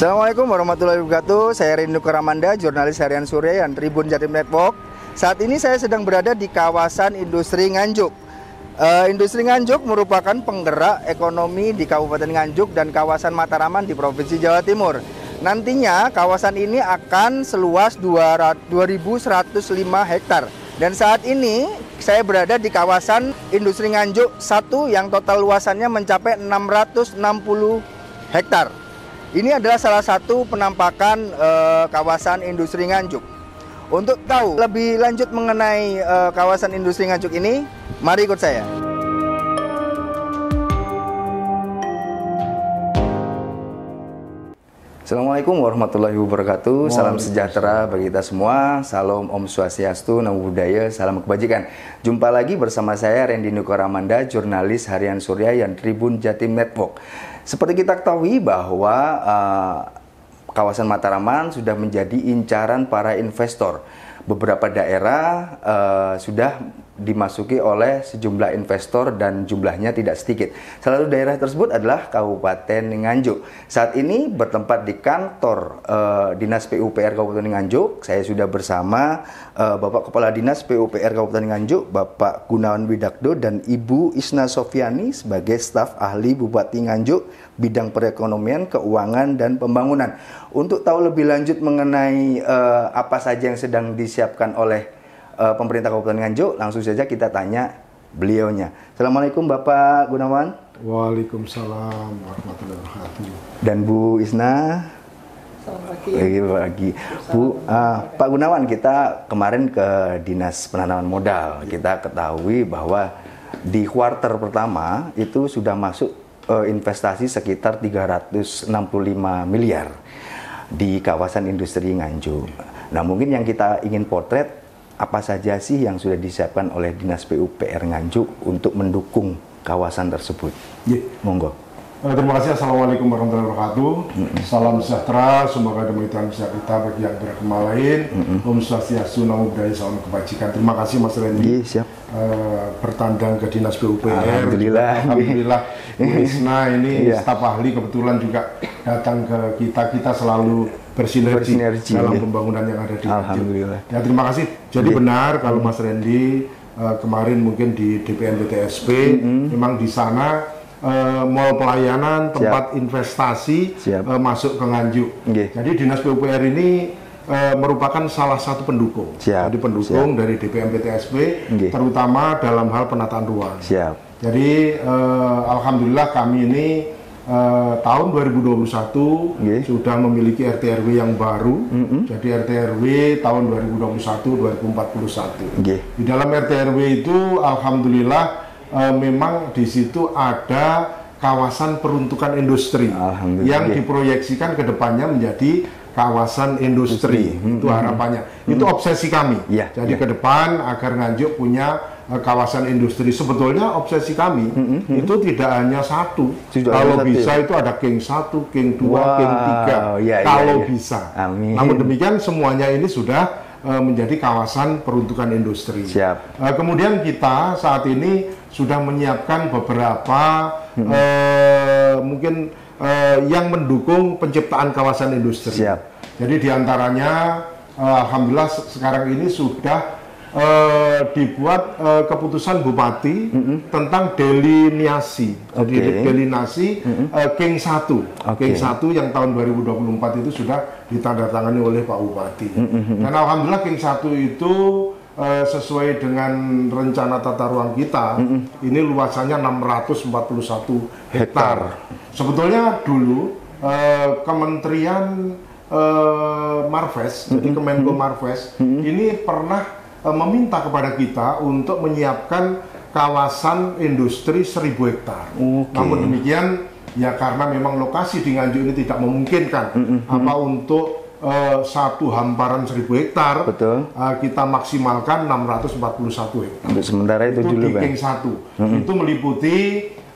Assalamualaikum warahmatullahi wabarakatuh. Saya Rindu Karamanda, jurnalis harian Surya yang Tribun Jatim Network. Saat ini saya sedang berada di kawasan industri Nganjuk. Industri Nganjuk merupakan penggerak ekonomi di Kabupaten Nganjuk dan kawasan Mataraman di Provinsi Jawa Timur. Nantinya kawasan ini akan seluas 2.105 hektar. Dan saat ini saya berada di kawasan industri Nganjuk 1 yang total luasannya mencapai 660 hektar. Ini adalah salah satu penampakan kawasan industri Nganjuk. Untuk tahu lebih lanjut mengenai kawasan industri Nganjuk ini, mari ikut saya. Assalamualaikum warahmatullahi wabarakatuh. Salam sejahtera bagi kita semua. Salam Om Swastiastu, Namo Buddhaya, salam kebajikan. Jumpa lagi bersama saya Randy Nukaramanda, jurnalis harian Surya yang Tribun Jatim Network. Seperti kita ketahui bahwa kawasan Mataraman sudah menjadi incaran para investor. Beberapa daerah sudah dimasuki oleh sejumlah investor dan jumlahnya tidak sedikit. Salah satu daerah tersebut adalah Kabupaten Nganjuk. Saat ini bertempat di kantor Dinas PUPR Kabupaten Nganjuk. Saya sudah bersama Bapak Kepala Dinas PUPR Kabupaten Nganjuk, Bapak Gunawan Widakdo, dan Ibu Isna Sofiani sebagai staf ahli Bupati Nganjuk bidang perekonomian, keuangan, dan pembangunan. Untuk tahu lebih lanjut mengenai apa saja yang sedang disiapkan oleh pemerintah Kabupaten Nganjuk, langsung saja kita tanya beliaunya. Assalamualaikum Bapak Gunawan. Waalaikumsalam warahmatullahi wabarakatuh. Dan Bu Isna. Selamat pagi. Bu, Pak Gunawan, kita kemarin ke Dinas Penanaman Modal. Kita ketahui bahwa di kuartal pertama itu sudah masuk investasi sekitar 365 miliar di kawasan industri Nganjuk. Nah, mungkin yang kita ingin potret, apa saja sih yang sudah disiapkan oleh Dinas PUPR Nganjuk untuk mendukung kawasan tersebut? Monggo. Terima kasih. Assalamualaikum warahmatullahi wabarakatuh. Salam sejahtera, semoga demi Tuhan bisa kita bagi yang beragama lain. Om Swastiastu, Namo Buddhaya, salam kebajikan. Terima kasih Mas Randy. Siap. Bertandang ke Dinas PUPR. Alhamdulillah. Bu Isna ini staf ahli kebetulan juga datang ke kita selalu bersinergi dalam pembangunan yang ada di Alhamdulillah. Ya, terima kasih. Jadi benar kalau Mas Randy kemarin mungkin di DPNPTSP memang di sana mall pelayanan, tempat investasi masuk ke Nganjuk. Jadi Dinas PUPR ini merupakan salah satu pendukung. Jadi pendukung dari DPNPTSP terutama dalam hal penataan ruang. Jadi alhamdulillah kami ini tahun 2021 sudah memiliki RT/RW yang baru. Jadi RT/RW tahun 2021-2041. Di dalam RT/RW itu alhamdulillah memang di situ ada kawasan peruntukan industri yang diproyeksikan ke depannya menjadi kawasan industri. Itu harapannya. Itu obsesi kami. Jadi ke depan agar Nganjuk punya kawasan industri. Sebetulnya obsesi kami itu tidak hanya satu. Kalau bisa itu ada King 1, King 2, King 3. Kalau bisa. Amin. Namun demikian semuanya ini sudah menjadi kawasan peruntukan industri. Kemudian kita saat ini sudah menyiapkan beberapa mungkin yang mendukung penciptaan kawasan industri. Jadi diantaranya alhamdulillah sekarang ini sudah dibuat keputusan Bupati tentang delineasi. Jadi delineasi King 1. King 1 yang tahun 2024 itu sudah ditandatangani oleh Pak Bupati. Dan alhamdulillah King 1 itu sesuai dengan rencana tata ruang kita, ini luasannya 641 hektar. Sebetulnya dulu Kementerian Marves, jadi Kemenko Marves, ini pernah meminta kepada kita untuk menyiapkan kawasan industri 1000 hektar. Namun demikian, ya karena memang lokasi di Nganjuk ini tidak memungkinkan untuk satu hamparan 1000 hektar, kita maksimalkan 641 hektar. Untuk sementara itu dulu, di King 1. Itu meliputi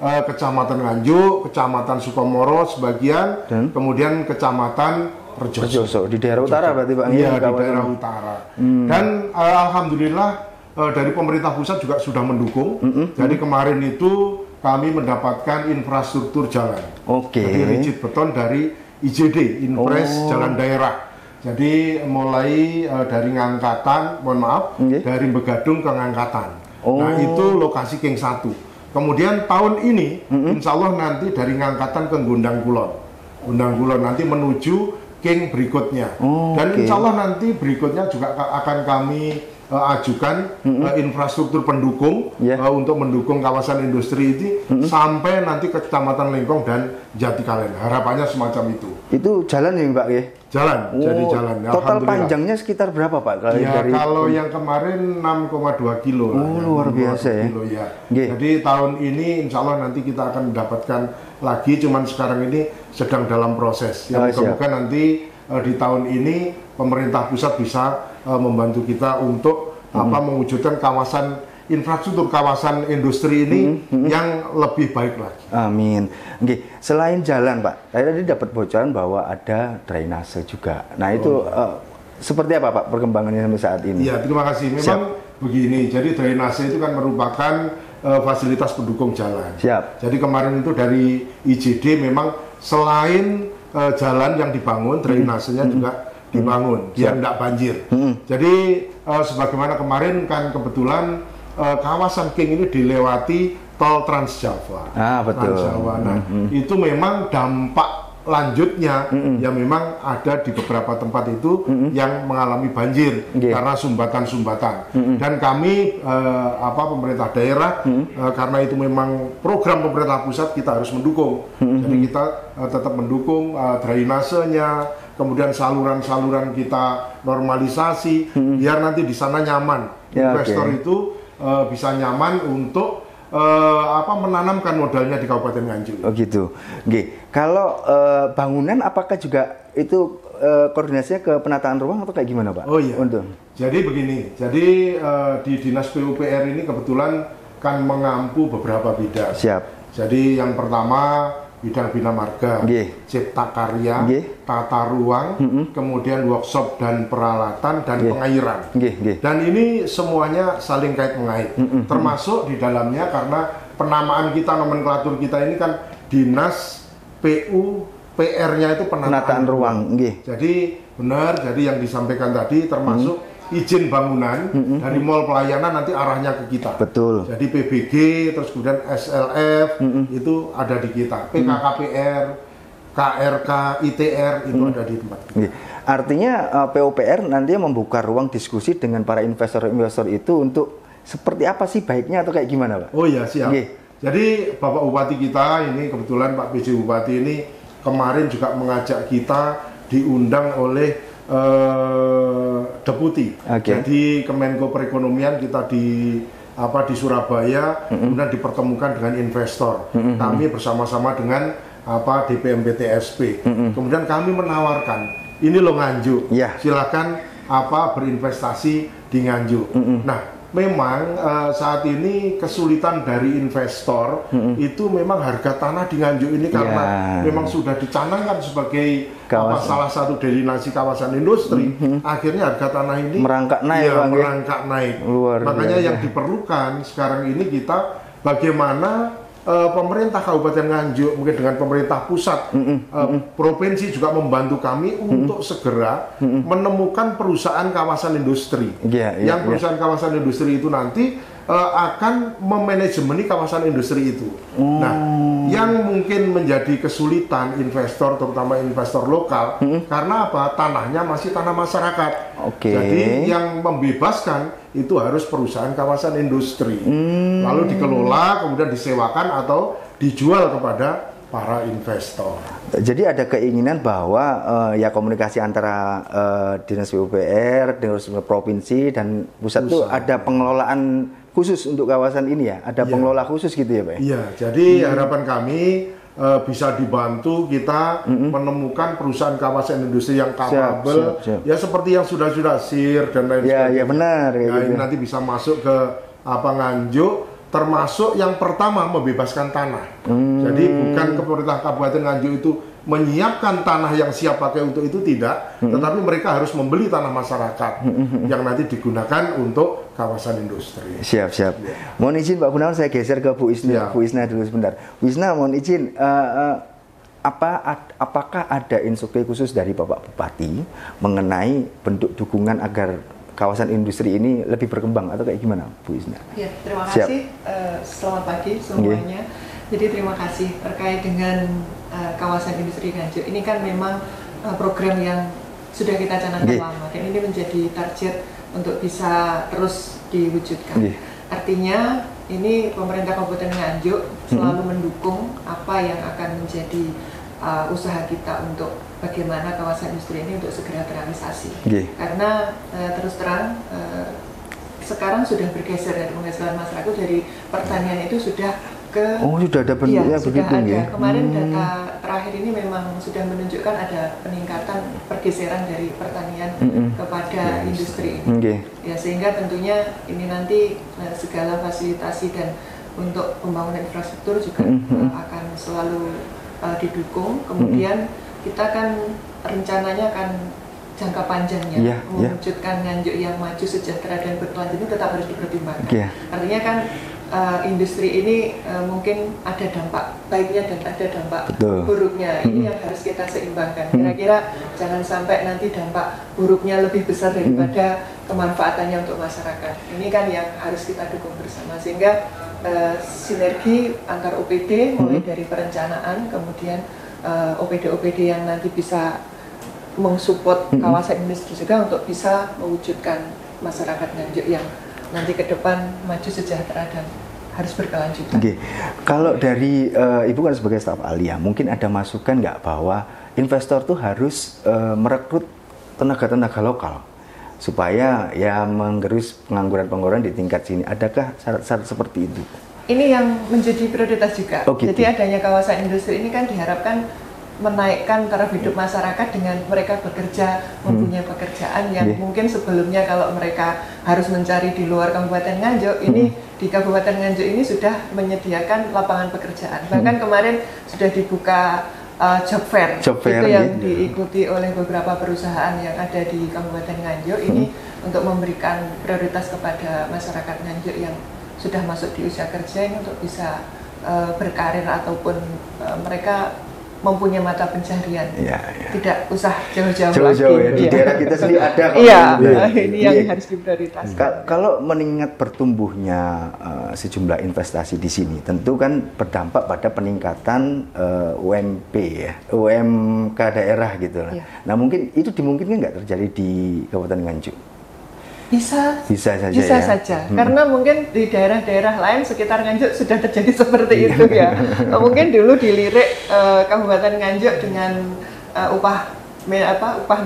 Kecamatan Nganjuk, Kecamatan Sukomoro sebagian, kemudian Kecamatan Rejoso. Di daerah utara berarti Pak? Iya, di daerah utara. Dan alhamdulillah dari pemerintah pusat juga sudah mendukung. Jadi kemarin itu kami mendapatkan infrastruktur jalan. Jadi rigid beton dari IJD, Impres Jalan Daerah. Jadi mulai dari Ngangkatan, mohon maaf, dari Begadung ke Ngangkatan. Nah itu lokasi King 1. Kemudian tahun ini, insya Allah nanti dari Ngangkatan ke Gondang Kulon. Gondang Kulon nanti menuju King berikutnya. Dan insya Allah nanti berikutnya juga akan kami ajukan infrastruktur pendukung untuk mendukung kawasan industri ini sampai nanti ke Kecamatan Lengkong dan Jatikalen. Harapannya semacam itu. Itu jalan ya Pak ya? Jalan, jadi jalan. Total panjangnya sekitar berapa Pak? Kalau yang kemarin 6,2 kilo. Luar biasa ya. Kilo, ya. Jadi tahun ini insya Allah nanti kita akan mendapatkan lagi, cuman sekarang ini sedang dalam proses. Semoga nanti di tahun ini pemerintah pusat bisa membantu kita untuk mewujudkan kawasan infrastruktur kawasan industri ini yang lebih baik lagi. Amin. Oke, selain jalan Pak, saya tadi dapat bocoran bahwa ada drainase juga. Nah itu seperti apa Pak perkembangannya sampai saat ini? Ya, terima kasih. Memang begini, jadi drainase itu kan merupakan fasilitas pendukung jalan. Siap. Jadi kemarin itu dari IJD memang selain jalan yang dibangun, drainasenya juga dibangun biar tidak banjir. Jadi sebagaimana kemarin kan kebetulan kawasan King ini dilewati tol Trans Jawa. Betul. Trans Jawa. Nah, itu memang dampak lanjutnya yang memang ada di beberapa tempat itu yang mengalami banjir karena sumbatan-sumbatan. Dan kami pemerintah daerah karena itu memang program pemerintah pusat, kita harus mendukung. Jadi kita tetap mendukung drainasenya, kemudian saluran-saluran kita normalisasi biar nanti di sana nyaman. Investor itu bisa nyaman untuk menanamkan modalnya di Kabupaten Nganjuk. Oh gitu. Kalau bangunan apakah juga itu koordinasinya ke penataan ruang atau kayak gimana Pak? Oh iya. Jadi begini. Jadi di Dinas PUPR ini kebetulan kan mengampu beberapa bidang. Siap. Jadi yang pertama bidang bina marga, cipta karya, tata ruang, kemudian workshop dan peralatan dan pengairan. Dan ini semuanya saling kait mengait. Termasuk di dalamnya karena penamaan kita, nomenklatur kita ini kan Dinas PUPR-nya itu penataan ruang. Jadi benar, jadi yang disampaikan tadi termasuk izin bangunan dari mall pelayanan nanti arahnya ke kita. Betul. Jadi PBG, terus kemudian SLF itu ada di kita. PKKPR, KRK, ITR itu ada di tempat kita. Artinya PUPR nanti membuka ruang diskusi dengan para investor-investor itu untuk seperti apa sih baiknya atau kayak gimana Pak? Oh iya, siap. Jadi Bapak Bupati kita ini kebetulan Pak PJ Bupati ini kemarin juga mengajak kita diundang oleh Deputi. Jadi Kemenko Perekonomian kita di Surabaya, kemudian dipertemukan dengan investor. Kami bersama-sama dengan DPMPTSP. Kemudian kami menawarkan, ini loh Nganjuk, silakan berinvestasi di Nganjuk. Nah, memang saat ini kesulitan dari investor itu memang harga tanah di Nganjuk ini karena memang sudah dicanangkan sebagai salah satu destinasi kawasan industri. Akhirnya harga tanah ini merangkak naik. Makanya yang diperlukan sekarang ini kita bagaimana pemerintah Kabupaten Nganjuk mungkin dengan pemerintah pusat, provinsi juga membantu kami untuk segera menemukan perusahaan kawasan industri. Yang perusahaan kawasan industri itu nanti akan memanajemeni kawasan industri itu. Nah, yang mungkin menjadi kesulitan investor, terutama investor lokal, karena apa? Tanahnya masih tanah masyarakat. Jadi yang membebaskan itu harus perusahaan kawasan industri. Lalu dikelola, kemudian disewakan atau dijual kepada para investor. Jadi ada keinginan bahwa komunikasi antara Dinas PUPR, Dinas Provinsi dan pusat itu ada pengelolaan khusus untuk kawasan ini ya? Ada pengelola khusus gitu ya Pak? Iya, jadi harapan kami bisa dibantu kita menemukan perusahaan kawasan industri yang kapabel, ya seperti yang sudah SIR dan lain sebagainya. Ya benar. Nah, ini nanti bisa masuk ke Nganjuk, termasuk yang pertama membebaskan tanah. Jadi bukan pemerintah Kabupaten Nganjuk itu menyiapkan tanah yang siap pakai untuk itu, tidak, tetapi mereka harus membeli tanah masyarakat yang nanti digunakan untuk kawasan industri. Siap. Mohon izin Pak Gunawan, saya geser ke Bu Isna. Bu Isna dulu sebentar. Bu Isna, mohon izin, apakah ada instruksi khusus dari Bapak Bupati mengenai bentuk dukungan agar kawasan industri ini lebih berkembang atau kayak gimana, Bu Isna? Ya, terima kasih. Selamat pagi semuanya. Jadi terima kasih terkait dengan kawasan industri Nganjuk. Ini kan memang program yang sudah kita canangkan lama dan ini menjadi target untuk bisa terus diwujudkan. Artinya ini pemerintah Kabupaten Nganjuk selalu mendukung apa yang akan menjadi usaha kita untuk bagaimana kawasan industri ini untuk segera terrealisasi. Karena terus terang sekarang sudah bergeser dari penghasilan masyarakat dari pertanian itu sudah ke sudah ada bentuknya begitu ya. Kemarin data terakhir ini memang sudah menunjukkan ada peningkatan pergeseran dari pertanian kepada industri ini. Ya, sehingga tentunya ini nanti segala fasilitasi dan untuk pembangunan infrastruktur juga akan selalu didukung. Kemudian kita kan rencananya akan jangka panjangnya mewujudkan Nganjuk yang maju, sejahtera dan berkelanjutan ini tetap harus dipertimbangkan. Artinya kan industri ini mungkin ada dampak baiknya dan ada dampak buruknya. Ini yang harus kita seimbangkan. Kira-kira jangan sampai nanti dampak buruknya lebih besar daripada kemanfaatannya untuk masyarakat. Ini kan yang harus kita dukung bersama, sehingga sinergi antar OPD mulai dari perencanaan, kemudian OPD-OPD yang nanti bisa mensupport kawasan industri juga untuk bisa mewujudkan masyarakat Nganjuk yang nanti ke depan maju, sejahtera dan harus berkelanjutan. Kalau dari Ibu kan sebagai staf ahli ya, mungkin ada masukan nggak bahwa investor tuh harus merekrut tenaga-tenaga lokal supaya ya menggerus pengangguran di tingkat sini. Adakah syarat-syarat seperti itu? Ini yang menjadi prioritas juga. Jadi adanya kawasan industri ini kan diharapkan menaikkan taraf hidup masyarakat dengan mereka bekerja, mempunyai pekerjaan yang mungkin sebelumnya kalau mereka harus mencari di luar Kabupaten Nganjuk, ini di Kabupaten Nganjuk ini sudah menyediakan lapangan pekerjaan. Bahkan kemarin sudah dibuka job fair itu yang diikuti oleh beberapa perusahaan yang ada di Kabupaten Nganjuk ini untuk memberikan prioritas kepada masyarakat Nganjuk yang sudah masuk di usia kerja ini untuk bisa berkarir ataupun mereka mempunyai mata pencaharian, tidak usah jauh-jauh lagi. Ya. Di daerah kita sendiri ada. Ini yang harus diprioritaskan. Kalau mengingat pertumbuhnya sejumlah investasi di sini, tentu kan berdampak pada peningkatan UMP ya, UMK daerah gitu. Nah mungkin itu dimungkinkan nggak terjadi di Kabupaten Nganjuk? Bisa saja. Karena mungkin di daerah-daerah lain sekitar Nganjuk sudah terjadi seperti itu ya. Mungkin dulu dilirik Kabupaten Nganjuk dengan upah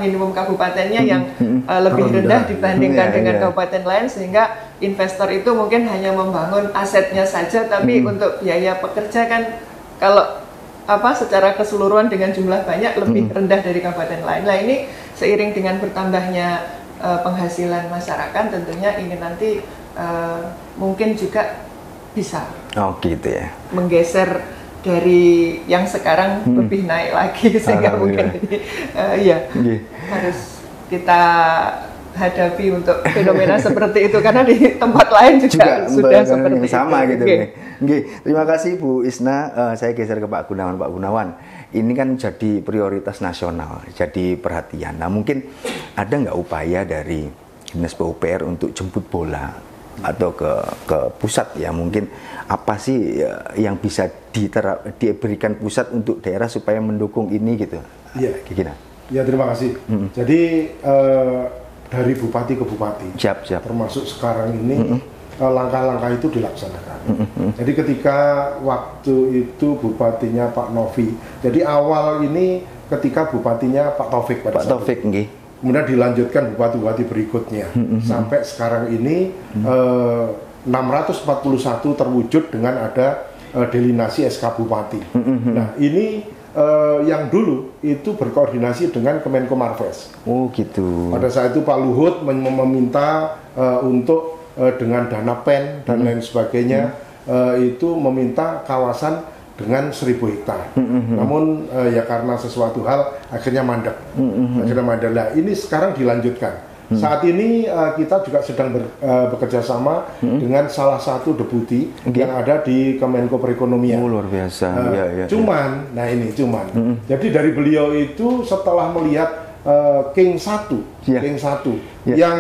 minimum kabupatennya yang lebih rendah dibandingkan dengan kabupaten lain, sehingga investor itu mungkin hanya membangun asetnya saja, tapi untuk biaya pekerja kan kalau secara keseluruhan dengan jumlah banyak lebih rendah dari kabupaten lain. Nah ini seiring dengan bertambahnya penghasilan masyarakat, tentunya ini nanti mungkin juga bisa menggeser dari yang sekarang lebih naik lagi, sehingga mungkin harus kita hadapi untuk fenomena seperti itu, karena di tempat lain juga sudah seperti yang sama itu. Terima kasih Bu Isna. Saya geser ke Pak Gunawan. Pak Gunawan, ini kan jadi prioritas nasional, jadi perhatian. Nah mungkin ada nggak upaya dari Dinas PUPR untuk jemput bola atau ke pusat ya, mungkin apa sih yang bisa diberikan pusat untuk daerah supaya mendukung ini gitu? Ya terima kasih. Jadi dari bupati ke bupati, termasuk sekarang ini langkah-langkah itu dilaksanakan. Jadi ketika waktu itu bupatinya Pak Novi, jadi awal ini ketika bupatinya Pak Taufik pada saat itu. Kemudian dilanjutkan bupati-bupati berikutnya sampai sekarang ini 641 terwujud dengan ada delinasi SK Bupati. Nah ini yang dulu itu berkoordinasi dengan Kemenko Marves. Pada saat itu Pak Luhut meminta untuk dengan dana PEN dan lain sebagainya, itu meminta kawasan dengan 1000 hektar. Namun ya karena sesuatu hal akhirnya mandek. Nah, ini sekarang dilanjutkan. Saat ini kita juga sedang bekerja sama dengan salah satu deputi yang ada di Kemenko Perekonomian. Luar biasa. Cuman, jadi dari beliau itu setelah melihat King 1, yang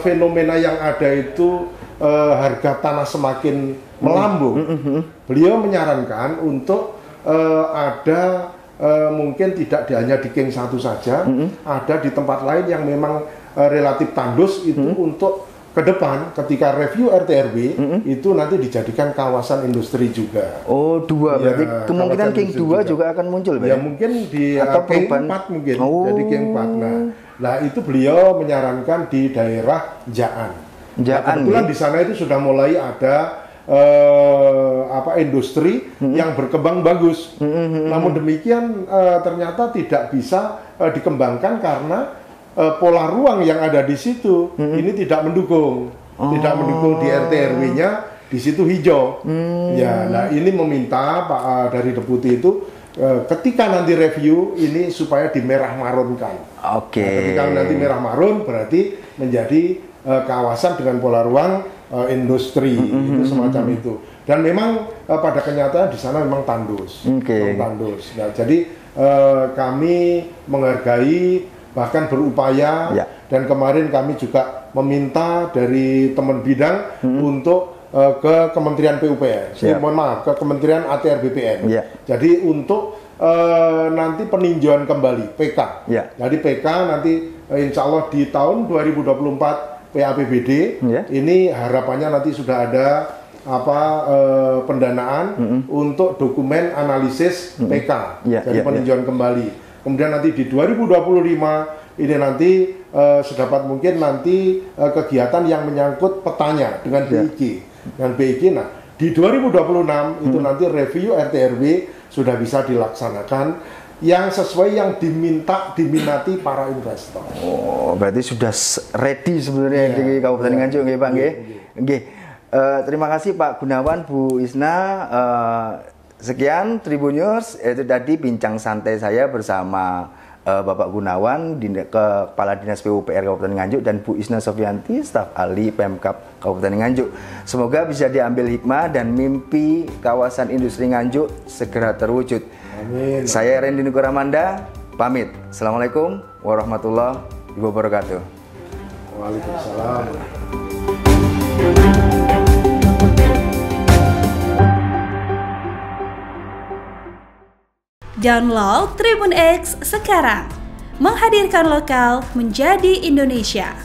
fenomena yang ada itu harga tanah semakin melambung. Beliau menyarankan untuk ada mungkin tidak hanya di King 1 saja, ada di tempat lain yang memang relatif tandus itu untuk ke depan ketika review RT/RW itu nanti dijadikan kawasan industri juga. Oh, 2 berarti kemungkinan King 2 juga akan muncul, ya mungkin di King 4 mungkin. Jadi King 4. Nah, itu beliau menyarankan di daerah Jaan. Kebetulan di sana itu sudah mulai ada industri yang berkembang bagus. Namun demikian ternyata tidak bisa dikembangkan karena pola ruang yang ada di situ ini tidak mendukung, di RT/RW-nya di situ hijau. Ya, nah ini meminta Pak dari deputi itu ketika nanti review ini supaya dimerah marunkan. Oke. Nah, ketika nanti merah marun berarti menjadi kawasan dengan pola ruang industri itu semacam itu. Dan memang pada kenyataan di sana memang tandus. Tandus. Nah, jadi kami menghargai bahkan berupaya dan kemarin kami juga meminta dari teman bidang untuk ke Kementerian PUPR, mohon maaf ke Kementerian ATR/BPN. Jadi untuk nanti peninjauan kembali PK. Jadi PK nanti insya Allah di tahun 2024 PAPBD ini harapannya nanti sudah ada pendanaan untuk dokumen analisis PK. Jadi peninjauan kembali. Kemudian nanti di 2025 ini nanti sedapat mungkin nanti kegiatan yang menyangkut petanya dengan BIG. Nah, di 2026 itu nanti review RT/RW sudah bisa dilaksanakan yang sesuai yang diminati para investor. Oh, berarti sudah ready sebenarnya di Kabupaten Nganjuk, nggih Pak nggih. Nggih. Terima kasih Pak Gunawan, Bu Isna. Sekian Tribunnews, itu tadi bincang santai saya bersama Bapak Gunawan, Kepala Dinas PUPR Kabupaten Nganjuk, dan Bu Isna Sofianti, staf ahli Pemkab Kabupaten Nganjuk. Semoga bisa diambil hikmah dan mimpi kawasan industri Nganjuk segera terwujud. Amin. Saya Randy Nukoramanda, pamit. Assalamualaikum warahmatullahi wabarakatuh. Waalaikumsalam. Download Tribun X sekarang, menghadirkan lokal menjadi Indonesia.